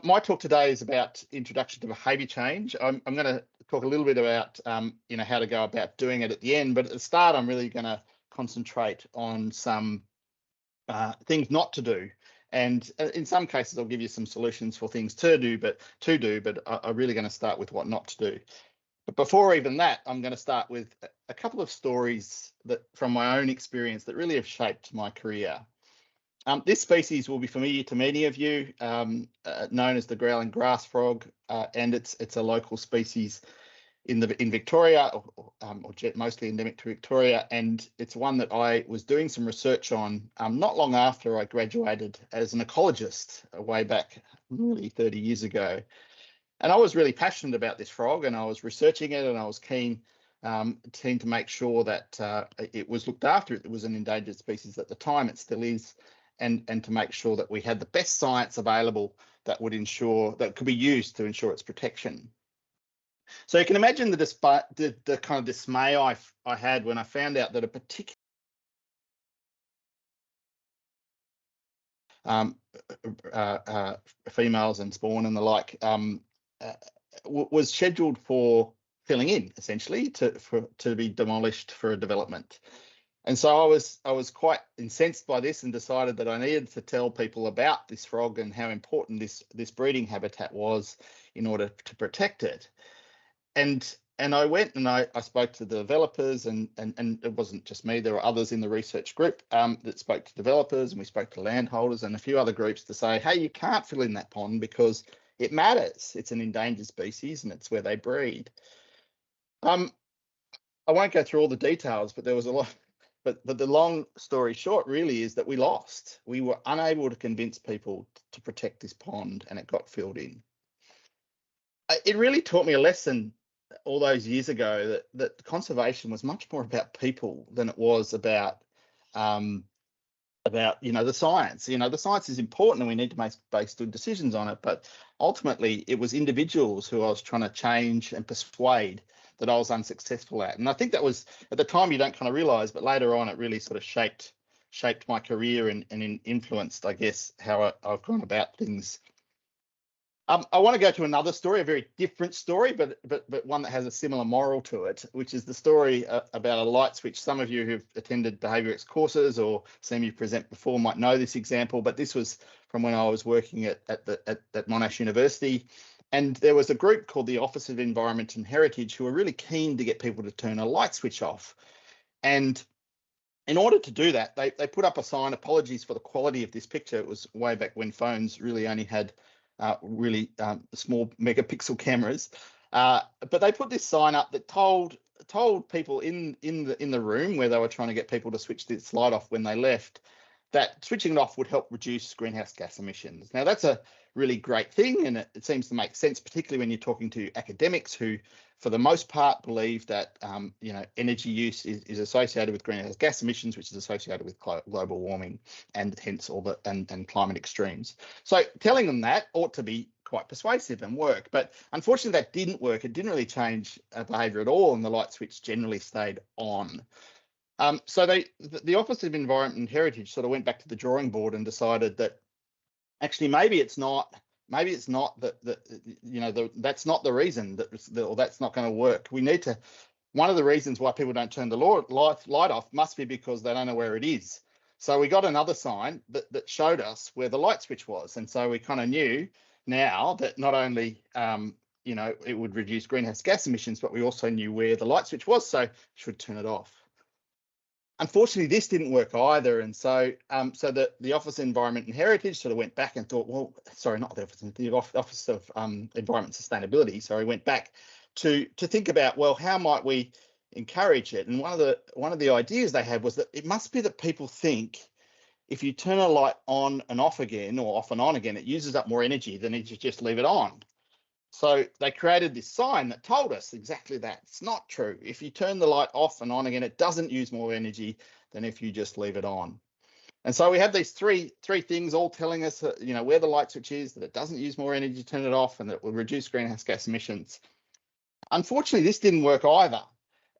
My talk today is about introduction to behaviour change. I'm going to talk a little bit about how to go about doing it at the end, but at the start I'm really going to concentrate on some things not to do, and in some cases I'll give you some solutions for things to do, but I'm really going to start with what not to do. But before even that, I'm going to start with a couple of stories that from my own experience that really have shaped my career. This species will be familiar to many of you, known as the growling grass frog, and it's a local species in Victoria, or mostly endemic to Victoria, and it's one that I was doing some research on not long after I graduated as an ecologist way back nearly 30 years ago. And I was really passionate about this frog, and I was researching it, and I was keen to make sure that it was looked after. It was an endangered species at the time, it still is, and to make sure that we had the best science available that would ensure that could be used to ensure its protection. So you can imagine the kind of dismay I had when I found out that a particular females and spawn and the like was scheduled for filling in, essentially to be demolished for a development. And so I was quite incensed by this and decided that I needed to tell people about this frog and how important this breeding habitat was in order to protect it. And I went and I spoke to the developers, and it wasn't just me, there were others in the research group that spoke to developers, and we spoke to landholders and a few other groups to say, hey, you can't fill in that pond because it matters. It's an endangered species and it's where they breed. I won't go through all the details, but there was a lot. But the long story short really is that we lost. We were unable to convince people to protect this pond, and it got filled in. It really taught me a lesson all those years ago that conservation was much more about people than it was about the science. The science is important and we need to make based good decisions on it, but ultimately it was individuals who I was trying to change and persuade that I was unsuccessful at. And I think that was, at the time you don't kind of realize, but later on it really sort of shaped my career and influenced, I guess, how I've gone about things. I want to go to another story, a very different story, but one that has a similar moral to it, which is the story about a light switch. Some of you who've attended Behavioural courses or seen me present before might know this example, but this was from when I was working at Monash University. And there was a group called the Office of Environment and Heritage who were really keen to get people to turn a light switch off. And in order to do that, they put up a sign, apologies for the quality of this picture. It was way back when phones really only had really small megapixel cameras. But they put this sign up that told people in the room where they were trying to get people to switch this light off when they left, that switching it off would help reduce greenhouse gas emissions. Now, that's a really great thing, and it seems to make sense, particularly when you're talking to academics who, for the most part, believe that energy use is associated with greenhouse gas emissions, which is associated with global warming and hence all the and climate extremes. So telling them that ought to be quite persuasive and work, but unfortunately that didn't work. It didn't really change behaviour at all, and the light switch generally stayed on. So the Office of Environment and Heritage sort of went back to the drawing board and decided that actually maybe it's not that's not the reason or that's not going to work. We need to. One of the reasons why people don't turn the light off must be because they don't know where it is. So we got another sign that showed us where the light switch was, and so we kind of knew now that not only it would reduce greenhouse gas emissions, but we also knew where the light switch was, so should turn it off. Unfortunately, this didn't work either, and so the Office of Environment and Heritage sort of went back and thought, well, sorry, not the Office of Environment and Sustainability. Sorry, went back to think about, well, how might we encourage it? And one of the ideas they had was that it must be that people think if you turn a light on and off again, or off and on again, it uses up more energy than if you just leave it on. So they created this sign that told us exactly that. It's not true. If you turn the light off and on again, it doesn't use more energy than if you just leave it on. And so we have these three things all telling us, where the light switch is, that it doesn't use more energy to turn it off, and that it will reduce greenhouse gas emissions. Unfortunately, this didn't work either.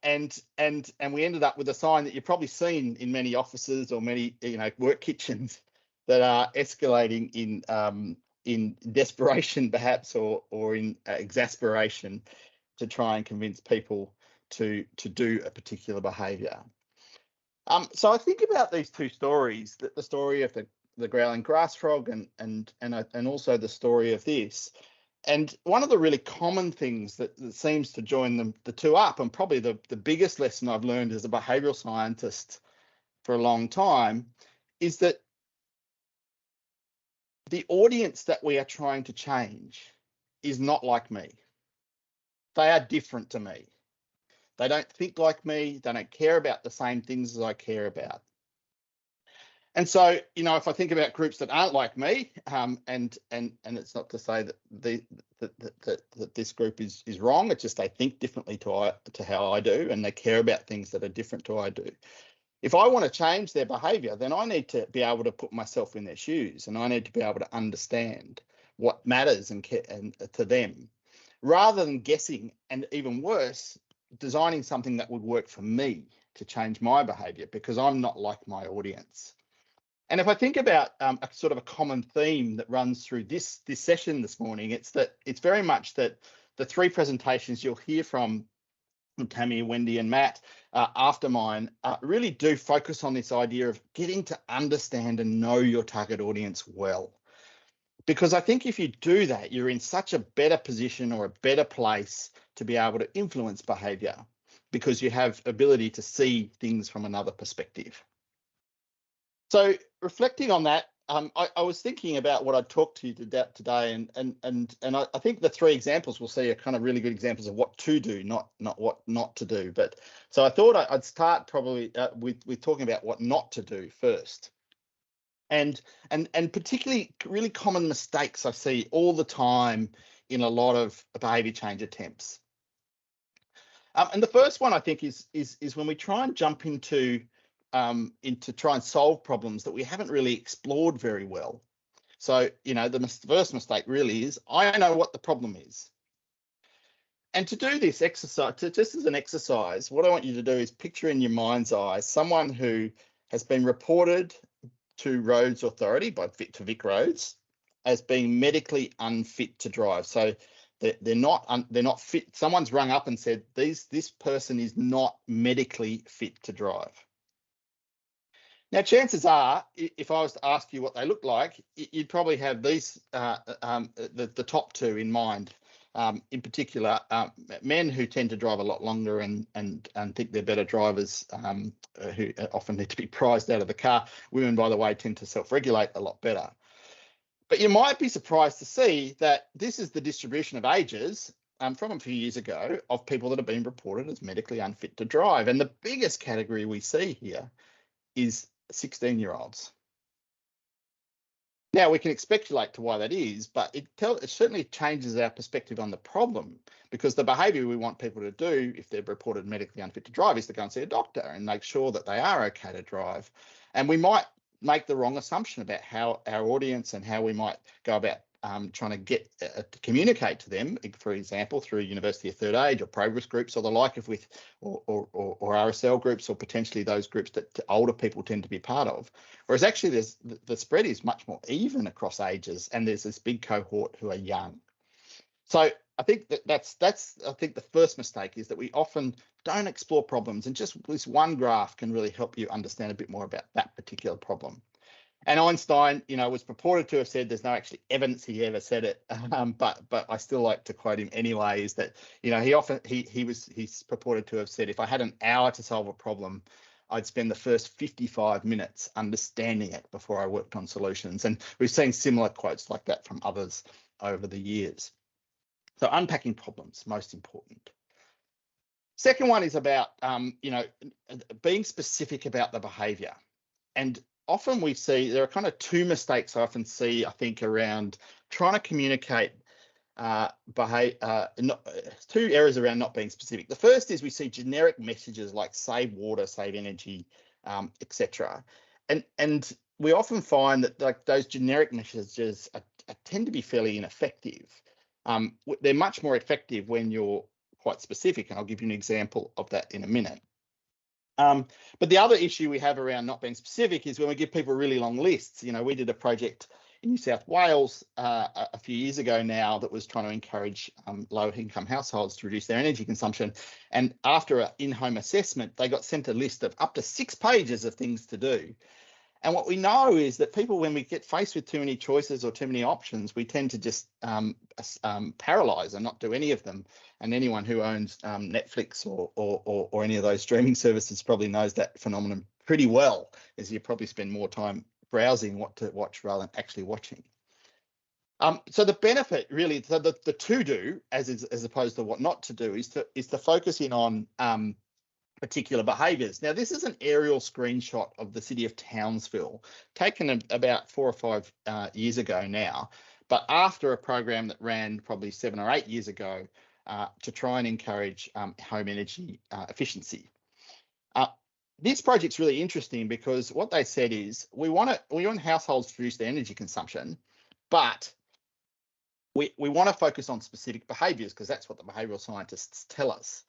And we ended up with a sign that you've probably seen in many offices or many work kitchens that are escalating in desperation perhaps, or in exasperation, to try and convince people to do a particular behaviour. So I think about these two stories, the story of the growling grass frog and also the story of this. And one of the really common things that seems to join the two up, and probably the biggest lesson I've learned as a behavioural scientist for a long time, is that the audience that we are trying to change is not like me. They are different to me. They don't think like me. They don't care about the same things as I care about. And so, if I think about groups that aren't like me, and it's not to say that this group is wrong. It's just they think differently to how I do, and they care about things that are different to I do. If I want to change their behaviour, then I need to be able to put myself in their shoes, and I need to be able to understand what matters and to them, rather than guessing, and even worse, designing something that would work for me to change my behaviour, because I'm not like my audience. And if I think about a sort of a common theme that runs through this session this morning, it's very much that the three presentations you'll hear from Tammy, Wendy, and Matt after mine really do focus on this idea of getting to understand and know your target audience well. Because I think if you do that, you're in such a better position or a better place to be able to influence behaviour, because you have ability to see things from another perspective. So reflecting on that, I was thinking about what I'd talk to you today, and I think the three examples we'll see are kind of really good examples of what to do, not what not to do. But so I thought I'd start probably with talking about what not to do first, and particularly really common mistakes I see all the time in a lot of behaviour change attempts. And the first one I think is when we try and jump into try and solve problems that we haven't really explored very well. So, the first mistake really is, I know what the problem is. And to do this exercise, just as an exercise, what I want you to do is picture in your mind's eye someone who has been reported to Roads Authority by Vic Roads as being medically unfit to drive. So they're not fit. Someone's rung up and said this person is not medically fit to drive. Now, chances are, if I was to ask you what they look like, you'd probably have these, the top two in mind. In particular, men who tend to drive a lot longer and think they're better drivers, who often need to be prized out of the car. Women, by the way, tend to self-regulate a lot better. But you might be surprised to see that this is the distribution of ages from a few years ago of people that have been reported as medically unfit to drive. And the biggest category we see here is 16-year-olds. Now, we can speculate to why that is, but it certainly changes our perspective on the problem, because the behaviour we want people to do if they're reported medically unfit to drive is to go and see a doctor and make sure that they are okay to drive. And we might make the wrong assumption about how our audience and how we might go about trying to get to communicate to them, for example, through University of Third Age or progress groups or the like, or RSL groups, or potentially those groups that older people tend to be part of. Whereas actually the spread is much more even across ages, and there's this big cohort who are young. So I think that's I think the first mistake is that we often don't explore problems, and just this one graph can really help you understand a bit more about that particular problem. And Einstein, was purported to have said, there's no actually evidence he ever said it, but I still like to quote him anyway, is that, he's purported to have said, if I had an hour to solve a problem, I'd spend the first 55 minutes understanding it before I worked on solutions. And we've seen similar quotes like that from others over the years. So unpacking problems, most important. Second one is about, being specific about the behaviour. And often we see there are kind of two mistakes I often see, I think, around trying to communicate two areas around not being specific. The first is we see generic messages like save water, save energy, etc. And we often find that like those generic messages tend to be fairly ineffective. They're much more effective when you're quite specific, and I'll give you an example of that in a minute. But the other issue we have around not being specific is when we give people really long lists. We did a project in New South Wales a few years ago now that was trying to encourage low-income households to reduce their energy consumption. And after an in-home assessment, they got sent a list of up to 6 pages of things to do. And what we know is that people, when we get faced with too many choices or too many options, we tend to just paralyze and not do any of them. And anyone who owns Netflix or any of those streaming services probably knows that phenomenon pretty well, as you probably spend more time browsing what to watch rather than actually watching. So the benefit really, so the to do as opposed to what not to do is to focus in on particular behaviours. Now, this is an aerial screenshot of the city of Townsville, taken about 4 or 5 years ago now, but after a program that ran probably 7 or 8 years ago to try and encourage home energy efficiency. This project's really interesting because what they said is we want households to reduce their energy consumption, but we want to focus on specific behaviours because that's what the behavioural scientists tell us.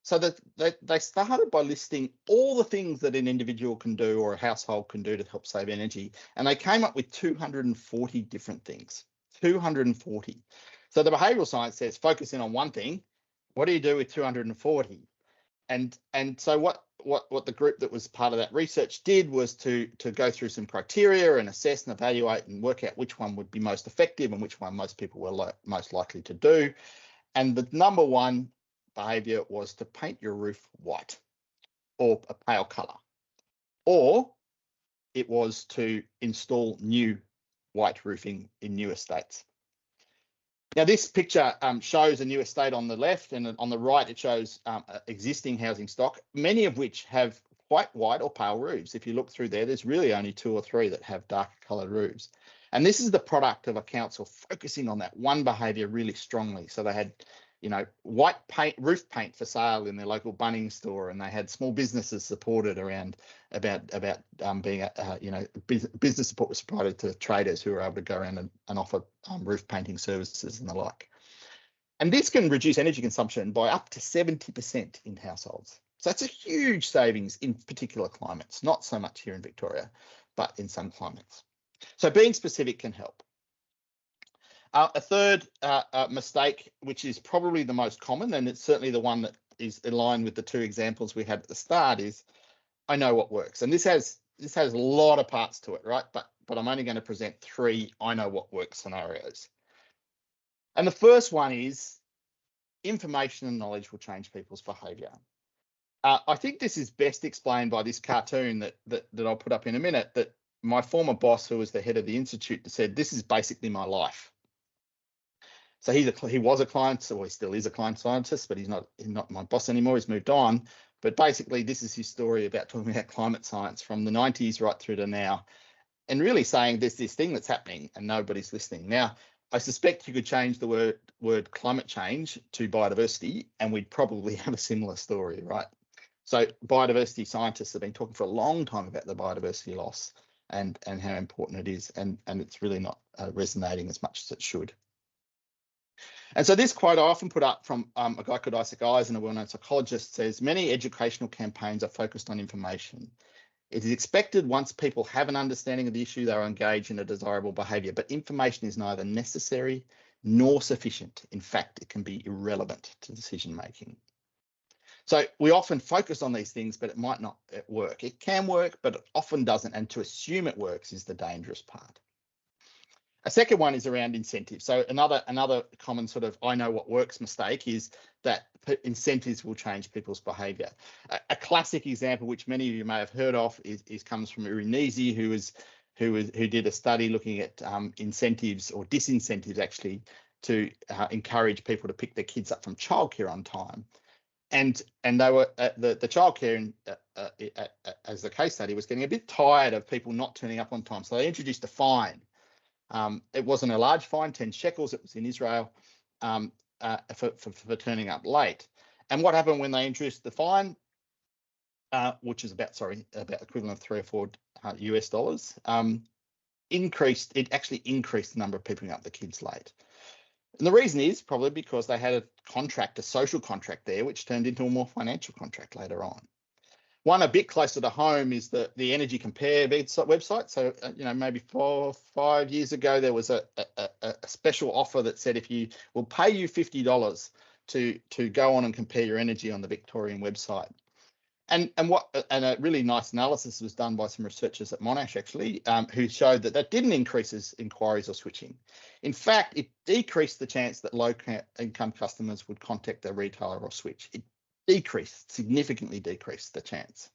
So they started by listing all the things that an individual can do or a household can do to help save energy, and they came up with 240 different things. 240. So the behavioural science says focus in on one thing. What do you do with 240? And so what the group that was part of that research did was to go through some criteria and assess and evaluate and work out which one would be most effective and which one most people were most likely to do. And the number one behavior was to paint your roof white or a pale color, or it was to install new white roofing in new estates. Now, this picture shows a new estate on the left, and on the right it shows existing housing stock, many of which have quite white or pale roofs. If you look through there's really only 2 or 3 that have darker coloured roofs. And this is the product of a council focusing on that one behaviour really strongly. So they had, white paint, roof paint for sale in their local Bunnings store, and they had small businesses supported around about being, business support was provided to traders who were able to go around and offer roof painting services and the like. And this can reduce energy consumption by up to 70% in households. So that's a huge savings in particular climates, not so much here in Victoria, but in some climates. So being specific can help. A third mistake, which is probably the most common, and it's certainly the one that is in line with the 2 examples we had at the start, is I know what works. And this has a lot of parts to it, right? But I'm only going to present 3 I know what works scenarios. And the first one is information and knowledge will change people's behaviour. I think this is best explained by this cartoon that I'll put up in a minute, that my former boss, who was the head of the institute, said, this is basically my life. So he was a client, so he still is a client scientist, but he's not my boss anymore. He's moved on. But basically, this is his story about talking about climate science from the 90s right through to now, and really saying there's this thing that's happening and nobody's listening. Now, I suspect you could change the word climate change to biodiversity, and we'd probably have a similar story, right? So biodiversity scientists have been talking for a long time about the biodiversity loss and how important it is, and it's really not resonating as much as it should. And so this quote I often put up from a guy called Isaac Eisen, a well-known psychologist, says, many educational campaigns are focused on information. It is expected once people have an understanding of the issue, they will engage in a desirable behaviour, but information is neither necessary nor sufficient. In fact, it can be irrelevant to decision making. So we often focus on these things, but it might not work. It can work, but it often doesn't, and to assume it works is the dangerous part. A second one is around incentives. So another common sort of I know what works mistake is that incentives will change people's behaviour. A classic example, which many of you may have heard of, comes from Urinisi, who did a study looking at incentives or disincentives actually to encourage people to pick their kids up from childcare on time. And they were the childcare as the case study was getting a bit tired of people not turning up on time, so they introduced a fine. It wasn't a large fine, 10 shekels. It was in Israel for turning up late. And what happened when they introduced the fine, which is about equivalent of 3 or 4 US dollars, it actually increased the number of people picking up the kids late. And the reason is probably because they had a social contract there, which turned into a more financial contract later on. One a bit closer to home is the Energy Compare website. So, maybe 4 or 5 years ago, there was a special offer that said if you will pay you $50 to go on and compare your energy on the Victorian website. And a really nice analysis was done by some researchers at Monash, actually, who showed that didn't increase inquiries or switching. In fact, it decreased the chance that low-income customers would contact their retailer or switch. It significantly decreased the chance.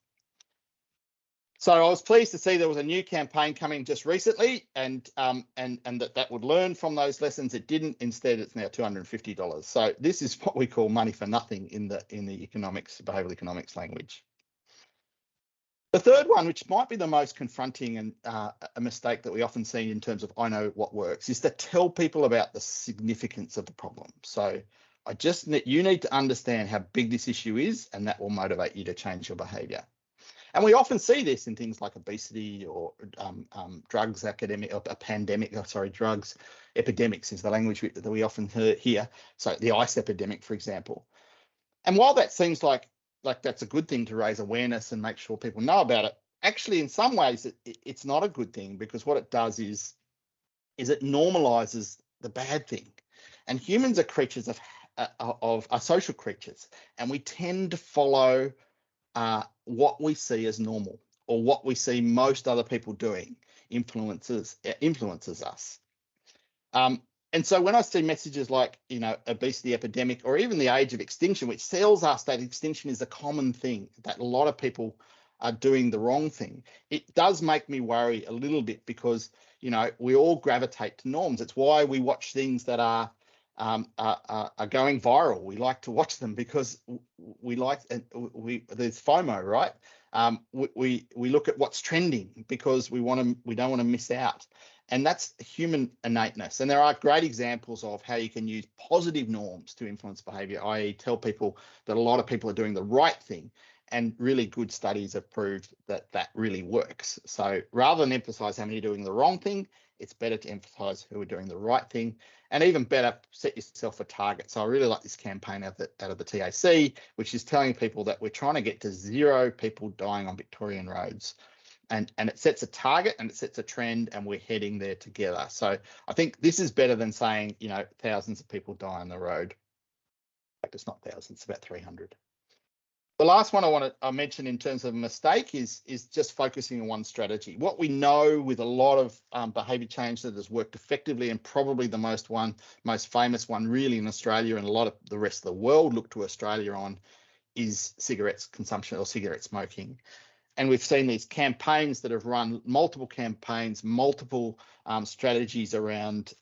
So I was pleased to see there was a new campaign coming just recently, and that would learn from those lessons. It didn't. Instead, it's now $250. So this is what we call money for nothing in the behavioural economics language. The third one, which might be the most confronting and a mistake that we often see in terms of I know what works, is to tell people about the significance of the problem. So you need to understand how big this issue is, and that will motivate you to change your behaviour. And we often see this in things like obesity or drugs epidemics is the language that we often hear. So the ice epidemic, for example. And while that seems like that's a good thing to raise awareness and make sure people know about it, actually in some ways it's not a good thing, because what it does is it normalizes the bad thing. And humans are creatures are social creatures, and we tend to follow what we see as normal, or what we see most other people doing influences us. And so when I see messages like, obesity epidemic, or even the age of extinction, which tells us that extinction is a common thing, that a lot of people are doing the wrong thing, it does make me worry a little bit, because, we all gravitate to norms. It's why we watch things that are going viral. We like to watch them because there's FOMO, right? We look at what's trending because we don't want to miss out. And that's human innateness. And there are great examples of how you can use positive norms to influence behavior, i.e. tell people that a lot of people are doing the right thing. And really good studies have proved that really works. So rather than emphasize how many are doing the wrong thing, it's better to emphasize who are doing the right thing, and even better, set yourself a target. So I really like this campaign out of the TAC, which is telling people that we're trying to get to 0 people dying on Victorian roads. And it sets a target and it sets a trend, and we're heading there together. So I think this is better than saying, thousands of people die on the road. In fact, it's not thousands, it's about 300. The last one I want to mention in terms of a mistake is just focusing on one strategy. What we know with a lot of behaviour change that has worked effectively, and probably the most famous one really in Australia, and a lot of the rest of the world look to Australia on, is cigarettes consumption or cigarette smoking. And we've seen these campaigns that have run multiple campaigns, multiple strategies around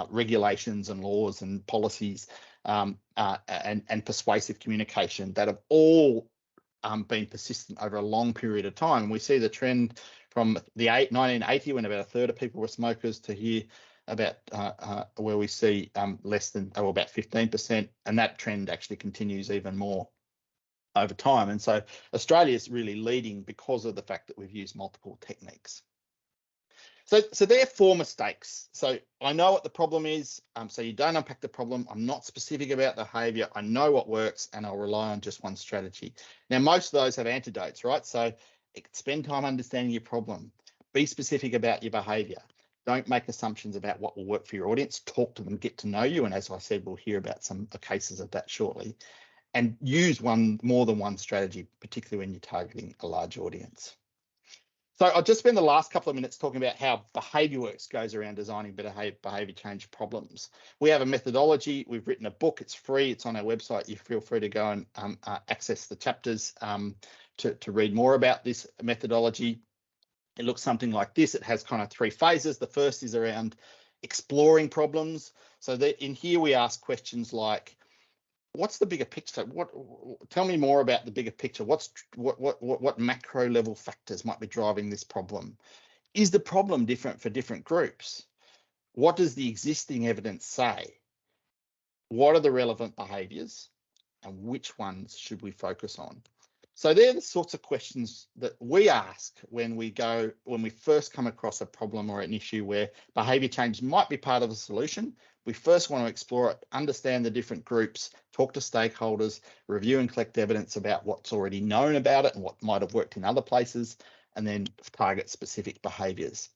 regulations and laws and policies, and persuasive communication that have all been persistent over a long period of time. And we see the trend from the 1980, when about a third of people were smokers, to here about where we see less than, or about 15%, and that trend actually continues even more over time. And so Australia is really leading because of the fact that we've used multiple techniques. So there are 4 mistakes. So I know what the problem is. So you don't unpack the problem. I'm not specific about the behaviour. I know what works, and I'll rely on just one strategy. Now, most of those have antidotes, right? So spend time understanding your problem. Be specific about your behaviour. Don't make assumptions about what will work for your audience. Talk to them, get to know you. And as I said, we'll hear about some cases of that shortly. And use more than one strategy, particularly when you're targeting a large audience. So I'll just spend the last couple of minutes talking about how Behavioural goes around designing behaviour change problems. We have a methodology. We've written a book. It's free. It's on our website. You feel free to go and access the chapters to read more about this methodology. It looks something like this. It has kind of 3 phases. The first is around exploring problems. So in here we ask questions like, what's the bigger picture? Tell me more about the bigger picture. What macro level factors might be driving this problem? Is the problem different for different groups? What does the existing evidence say? What are the relevant behaviours, and which ones should we focus on? So they're the sorts of questions that we ask when we first come across a problem or an issue where behaviour change might be part of the solution. We first want to explore it, understand the different groups, talk to stakeholders, review and collect evidence about what's already known about it and what might have worked in other places, and then target specific behaviours.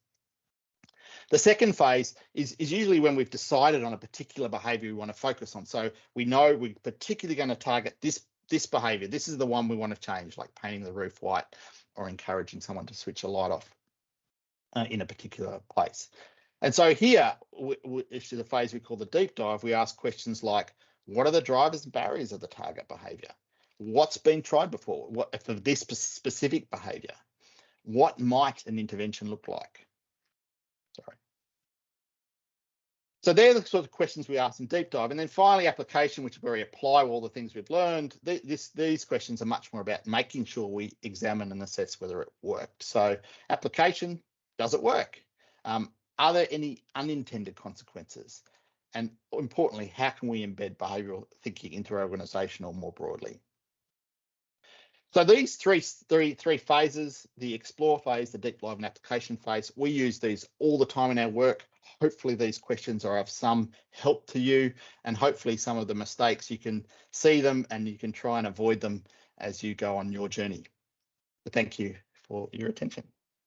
The second phase is usually when we've decided on a particular behaviour we want to focus on. So we know we're particularly going to target this behaviour. This is the one we want to change, like painting the roof white or encouraging someone to switch a light off in a particular place. And so here, which is a phase we call the deep dive, we ask questions like, what are the drivers and barriers of the target behaviour? What's been tried before? What for this specific behaviour? What might an intervention look like? Sorry. So they're the sort of questions we ask in deep dive. And then finally, application, which is where we apply all the things we've learned. These questions are much more about making sure we examine and assess whether it worked. So application, does it work? Are there any unintended consequences? And importantly, how can we embed behavioural thinking into our organisation or more broadly? So these three phases, the explore phase, the deep dive and application phase, we use these all the time in our work. Hopefully these questions are of some help to you, and hopefully some of the mistakes, you can see them and you can try and avoid them as you go on your journey. But thank you for your attention.